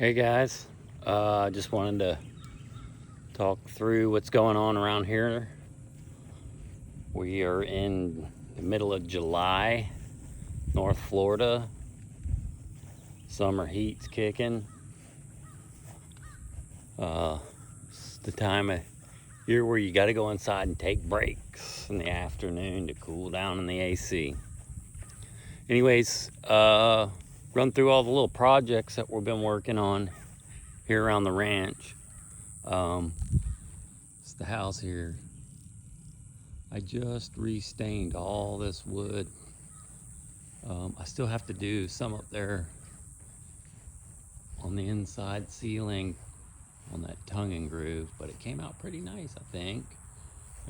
Hey guys, just wanted to talk through what's going on around here. We are in the middle of July, North Florida. Summer heat's kicking. It's the time of year where you got to go inside and take breaks in the afternoon to cool down in the AC. Anyways, run through all the little projects that we've been working on here around the ranch. It's the house here. I just restained all this wood. I still have to do some up there on the inside ceiling on that tongue and groove, but it came out pretty nice, I think.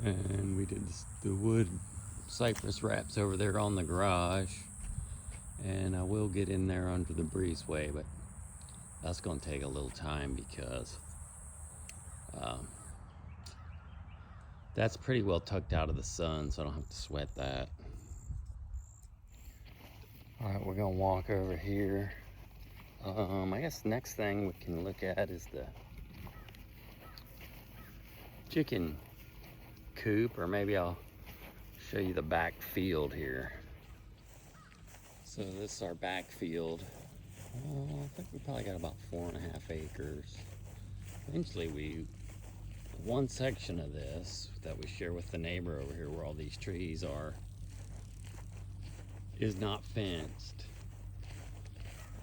And we did the wood cypress wraps over there on the garage, and I will get in there under the breezeway, but that's going to take a little time because that's pretty well tucked out of the sun, so I don't have to sweat that. All right, we're gonna walk over here. I guess next thing we can look at is the chicken coop, or maybe I'll show you the back field here. So this is our back field. I think we probably got about 4.5 acres. Eventually one section of this that we share with the neighbor over here where all these trees are is not fenced,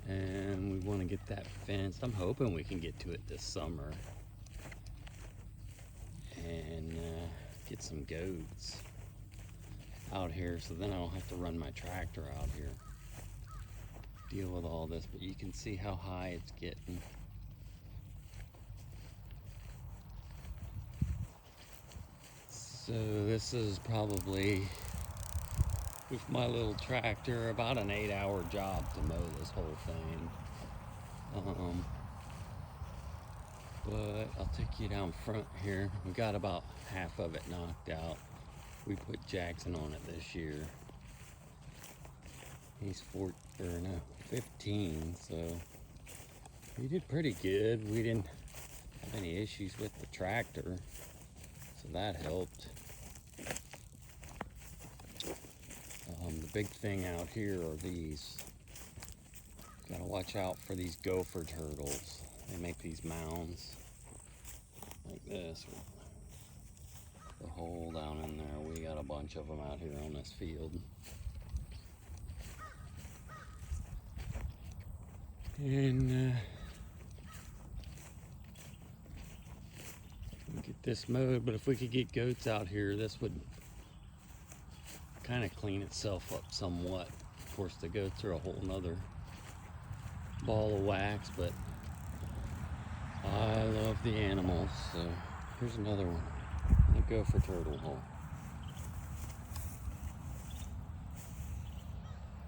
and we want to get that fenced. I'm hoping we can get to it this summer and get some goats out here, so then I don't have to run my tractor out here, deal with all this. But you can see how high it's getting. So this is probably, with my little tractor, about an 8-hour job to mow this whole thing. But I'll take you down front here. We got about half of it knocked out. We put Jackson on it this year. He's 15, so he did pretty good. We didn't have any issues with the tractor, so that helped. The big thing out here are these. Gotta watch out for these gopher turtles. They make these mounds like this with the hole down in there. We got a bunch of them out here on this field. And we'll get this mowed, but if we could get goats out here, this would kind of clean itself up somewhat. Of course, the goats are a whole nother ball of wax, but I love the animals. So here's another one, the gopher turtle hole.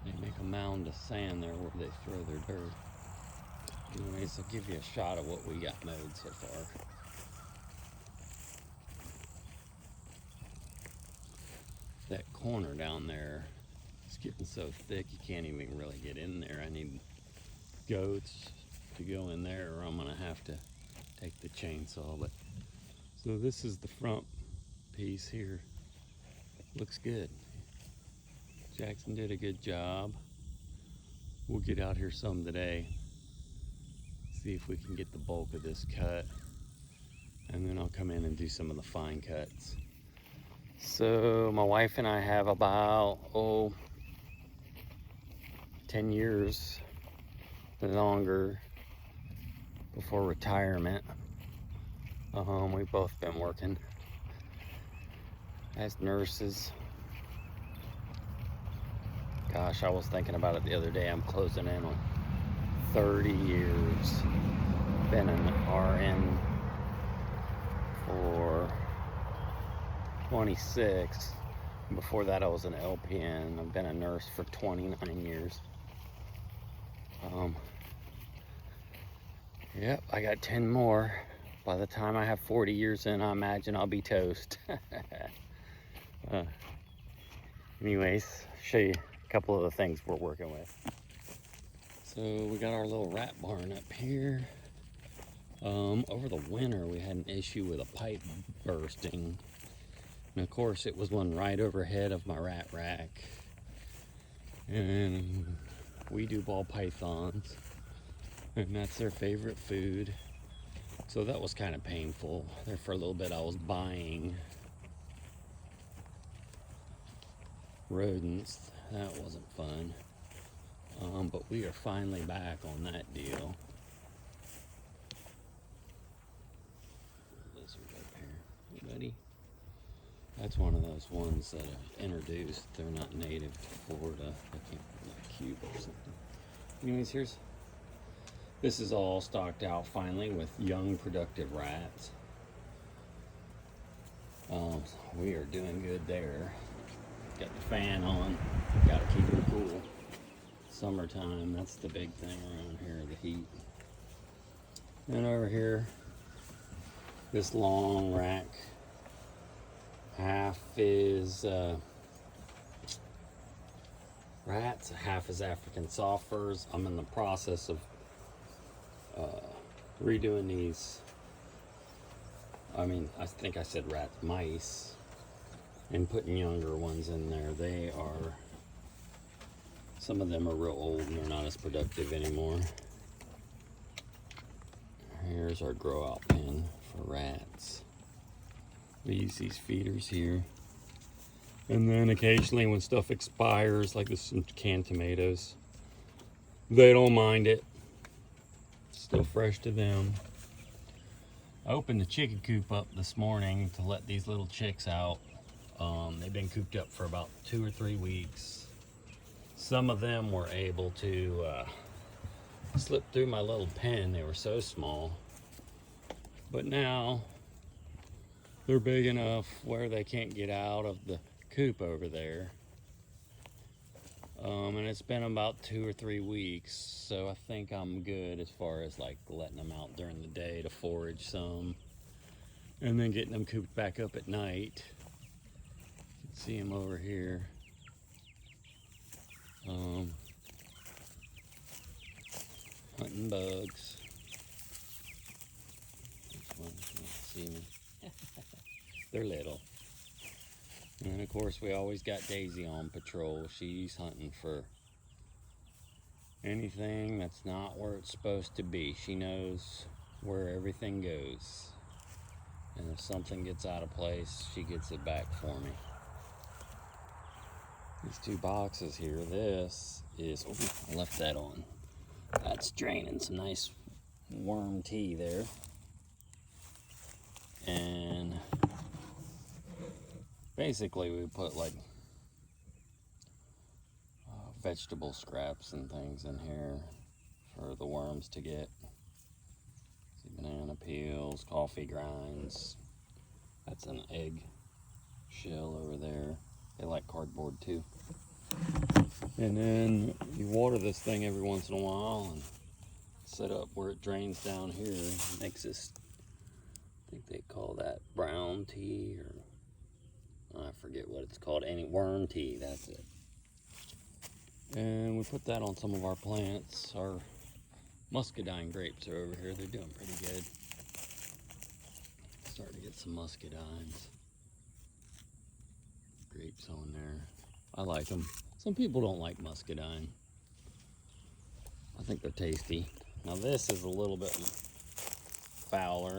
They make a mound of sand there where they throw their dirt. Anyways, I'll give you a shot of what we got mowed so far. That corner down there is getting so thick you can't even really get in there. I need goats to go in there, or I'm gonna have to take the chainsaw. But so this is the front piece here. Looks good. Jackson did a good job. We'll get out here some today, see if we can get the bulk of this cut, and then I'll come in and do some of the fine cuts. So my wife and I have about 10 years longer before retirement. We've both been working as nurses. Gosh, I was thinking about it the other day. I'm closing in on 30 years. Been an RN for 26. Before that, I was an LPN. I've been a nurse for 29 years. Yep, I got 10 more. By the time I have 40 years in, I imagine I'll be toast. Anyways, show you a couple of the things we're working with. So we got our little rat barn up here. Over the winter we had an issue with a pipe bursting. And of course it was one right overhead of my rat rack. And we do ball pythons. And that's their favorite food. So that was kind of painful. There for a little bit I was buying rodents. That wasn't fun. But we are finally back on that deal. Lizard up here. Hey, buddy. That's one of those ones that I introduced. They're not native to Florida. I can't like Cuba or something. Anyways, this is all stocked out finally with young productive rats. We are doing good there. Got the fan on. Gotta keep them cool. Summertime, that's the big thing around here, the heat. And over here, this long rack, half is rats, half is African soft furs. I'm in the process of redoing these. I think I said rats, mice, and putting younger ones in there. Some of them are real old and they're not as productive anymore. Here's our grow out pen for rats. We use these feeders here. And then occasionally when stuff expires, like this some canned tomatoes, they don't mind it. Still fresh to them. I opened the chicken coop up this morning to let these little chicks out. They've been cooped up for about 2 or 3 weeks. Some of them were able to slip through my little pen. They were so small. But now they're big enough where they can't get out of the coop over there. And it's been about 2 or 3 weeks, so I think I'm good as far as like letting them out during the day to forage some, and then getting them cooped back up at night. You can see them over here. Hunting bugs. This one can't see me. They're little. And of course we always got Daisy on patrol. She's hunting for anything that's not where it's supposed to be. She knows where everything goes. And if something gets out of place, she gets it back for me. These 2 boxes here, this is, I left that on. That's draining some nice worm tea there. And basically we put like vegetable scraps and things in here for the worms to get. See, banana peels, coffee grinds. That's an egg shell over there. They like cardboard too. And then you water this thing every once in a while and set up where it drains down here. It makes this, I think they call that brown tea, or I forget what it's called. Any worm tea, that's it. And we put that on some of our plants. Our muscadine grapes are over here. They're doing pretty good. Starting to get some muscadines. Grapes on there. I like them. Some people don't like muscadine. I think they're tasty. Now this is a little bit fouler.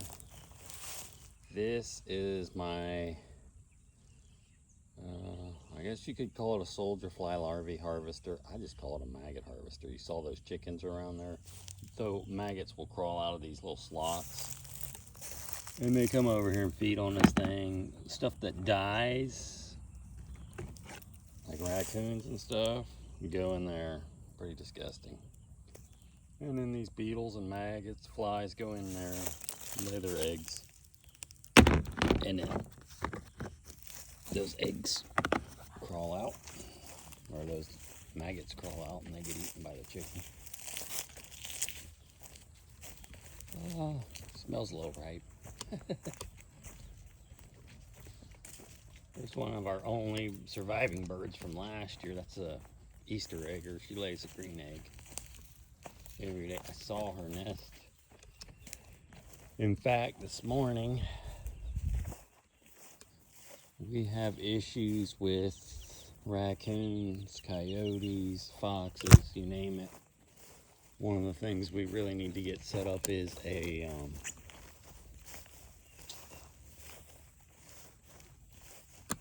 This is my, I guess you could call it a soldier fly larvae harvester. I just call it a maggot harvester. You saw those chickens around there. So maggots will crawl out of these little slots. And they come over here and feed on this thing. Stuff that dies, like raccoons and stuff, go in there. Pretty disgusting. And then these beetles and maggots, flies go in there, lay their eggs. And then those eggs crawl out, or those maggots crawl out and they get eaten by the chicken. Smells a little ripe. There's one of our only surviving birds from last year. That's a Easter egger. She lays a green egg. every day. I saw her nest. In fact, this morning we have issues with raccoons, coyotes, foxes, you name it. One of the things we really need to get set up is a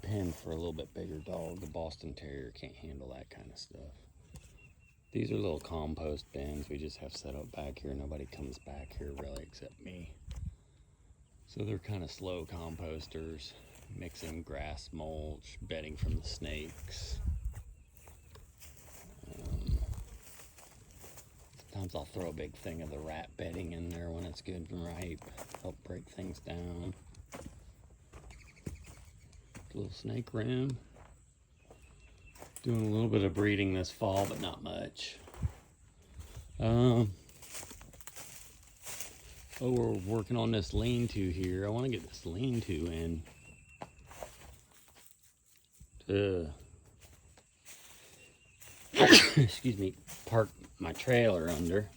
pen for a little bit bigger dog. The Boston Terrier can't handle that kind of stuff. These are little compost bins we just have set up back here. Nobody comes back here really except me. So they're kind of slow composters, mixing grass mulch, bedding from the snakes. Sometimes I'll throw a big thing of the rat bedding in there when it's good and ripe, help break things down. Little snake room. Doing a little bit of breeding this fall, but not much. Oh, we're working on this lean-to here. I want to get this lean-to in to excuse me, park my trailer under.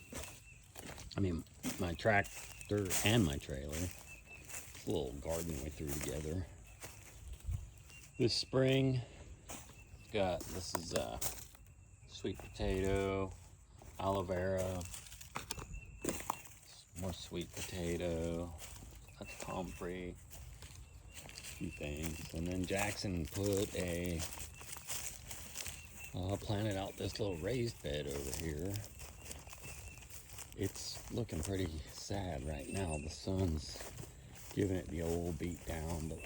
I mean, my tractor and my trailer. It's a little garden we threw together. This spring, this is sweet potato, aloe vera, more sweet potato, that's comfrey, a few things. And then Jackson put planted out this little raised bed over here. It's looking pretty sad right now. The sun's giving it the old beat down, but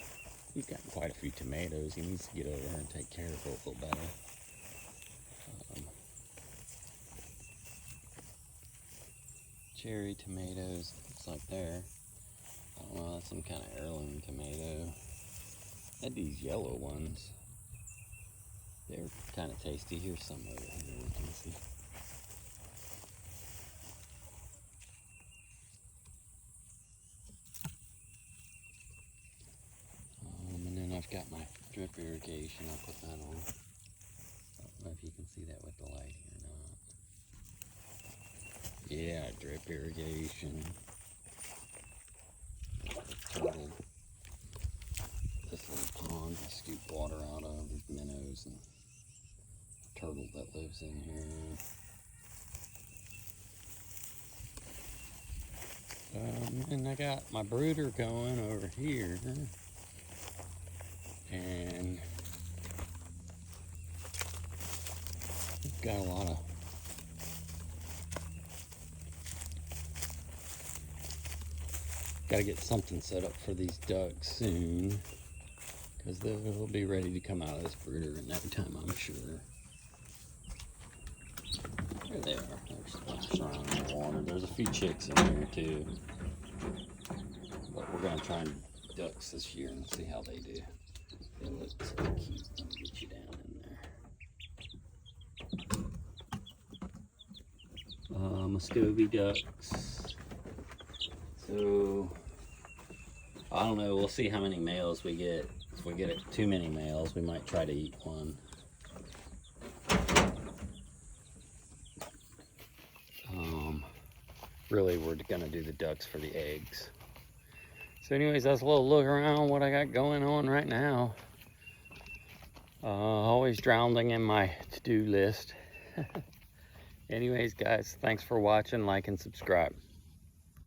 he's gotten quite a few tomatoes. He needs to get over here and take care of it a little better. Cherry tomatoes, looks like there. I don't know, that's some kind of heirloom tomato. Had these yellow ones. They're kind of tasty. Here's some over here we can see. And then I've got my drip irrigation. I'll put that on. I don't know if you can see that with the light or not. Yeah, drip irrigation. Turtle. This little pond I scoop water out of. There's minnows and turtle that lives in here. And I got my brooder going over here. And I've got a lot of gotta get something set up for these ducks soon, because they'll be ready to come out of this brooder in no time, I'm sure. There they are. They're splashing around in the water. There's a few chicks in here too. But we're gonna try and ducks this year and see how they do. They look so cute. Let me get you down in there. Muscovy ducks. So I don't know. We'll see how many males we get. If we get too many males, we might try to eat one. Really, we're gonna do the ducks for the eggs. So anyways, that's a little look around what I got going on right now. Always drowning in my to-do list. Anyways, guys, thanks for watching, like, and subscribe.